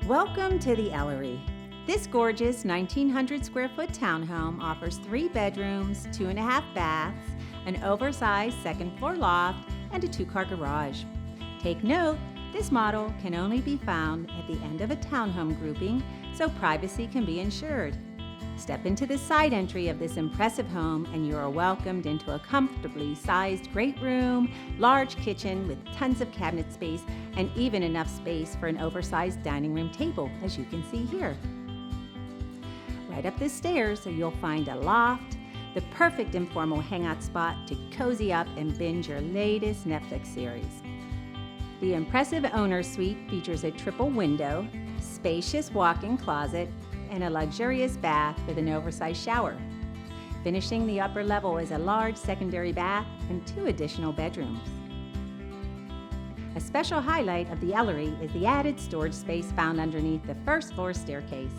Welcome to the Ellery. This gorgeous 1,900 square foot townhome offers 3 bedrooms, 2.5 baths, an oversized second floor loft, and a 2-car garage. Take note, this model can only be found at the end of a townhome grouping, so privacy can be ensured. Step into the side entry of this impressive home and you are welcomed into a comfortably sized great room, large kitchen with tons of cabinet space, and even enough space for an oversized dining room table, as you can see here. Right up the stairs, you'll find a loft, the perfect informal hangout spot to cozy up and binge your latest Netflix series. The impressive owner's suite features a triple window, spacious walk-in closet, and a luxurious bath with an oversized shower. Finishing the upper level is a large secondary bath and 2 additional bedrooms. A special highlight of the Ellery is the added storage space found underneath the first floor staircase.